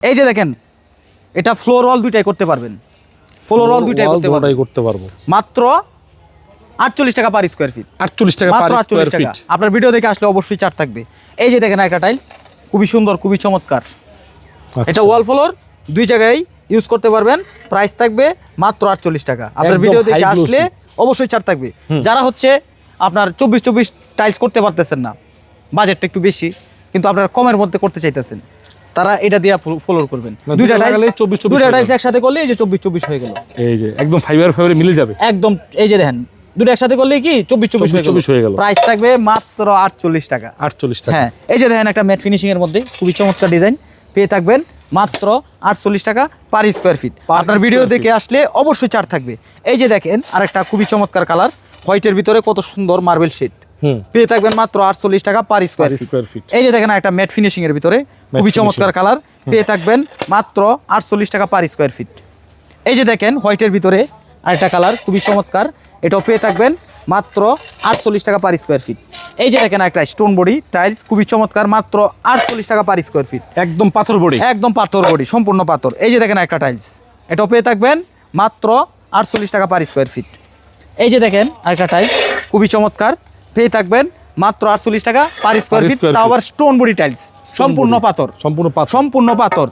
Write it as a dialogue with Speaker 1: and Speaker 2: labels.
Speaker 1: এই যে দেখেন, এটা ফ্লোর ওয়াল দুইটাই করতে পারবেন, ফ্লোর ওয়াল দুইটাই করতে পারবো মাত্র 48 টাকা পার স্কয়ার ফিট।
Speaker 2: 48 টাকা
Speaker 1: মাত্র
Speaker 2: পার স্কয়ার
Speaker 1: 48
Speaker 2: ফিট।
Speaker 1: টাকা। আপনার ভিডিও দেখে আসলে অবশ্যই চার্ট থাকবে। এই যে দেখেন একটা টাইলস, খুবই সুন্দর, খুবই চমৎকার। এটা ওয়াল ফ্লোর দুই জায়গায় ইউজ করতে পারবেন। প্রাইস থাকবে মাত্র 48 টাকা। আপনার ভিডিও দেখে আসলে অবশ্যই চার্ট থাকবে। যারা হচ্ছে আপনার 24 টাইলস করতে পারতেছেন না, বাজেটটা একটু বেশি, কিন্তু আপনারা কমের মধ্যে করতে চাইতেছেন, তারা এটা দিয়ে ফ্লোর করবেন। দুইটা টাইলস একসাথে করলে এই যে 24 হয়ে গেল।
Speaker 2: এই যে একদম ফাইবার মিলে যাবে
Speaker 1: একদম। এই যে দেখেন, দুটো একসাথে করলে কি 24
Speaker 2: হয়ে গেল।
Speaker 1: প্রাইস থাকবে মাত্র 48 টাকা।
Speaker 2: 48 টাকা।
Speaker 1: হ্যাঁ, এই যে দেখেন একটা ম্যাট ফিনিশিং এর মধ্যে খুবই চমৎকার ডিজাইন, পেয়ে থাকবেন মাত্র 48 টাকা পার স্কয়ার ফিট। আপনার ভিডিও দেখে আসলে অবশ্যই চার্ট থাকবে। এই যে দেখেন আরেকটা খুবই চমৎকার কালার, হোয়াইটের ভিতরে কত সুন্দর মার্বেল শেড, পেয়ে থাকবেন মাত্র 48 টাকা পার স্কয়ার ফিট। এই যে দেখেন একটা ম্যাট ফিনিশিং এর ভিতরে খুবই চমৎকার কালার, পেয়ে থাকবেন মাত্র 48 টাকা পার স্কয়ার ফিট। এই যে দেখেন হোয়াইটের ভিতরে আরেকটা কালার খুবই চমৎকার, এটাও পেয়ে থাকবেন মাত্র 48 টাকা পার স্কয়ার ফিট। এই যে দেখেন একটা স্টোন বডি টাইলস খুবই চমৎকার, মাত্র 48 টাকা পার স্কয়ার ফিট।
Speaker 2: একদম পাথর বডি,
Speaker 1: একদম পাথর বডি, সম্পূর্ণ পাথর। এই যে দেখেন একটা টাইলস, এটাও পেয়ে থাকবেন মাত্র 48 টাকা পার স্কয়ার ফিট। এই যে দেখেন আরেকটা টাইলস খুবই চমৎকার, পেয়ে থাকবেন মাত্র 48 টাকা পার স্কয়ার ফিট। তাও আবার স্টোন বডি টাইলস, সম্পূর্ণ পাথর।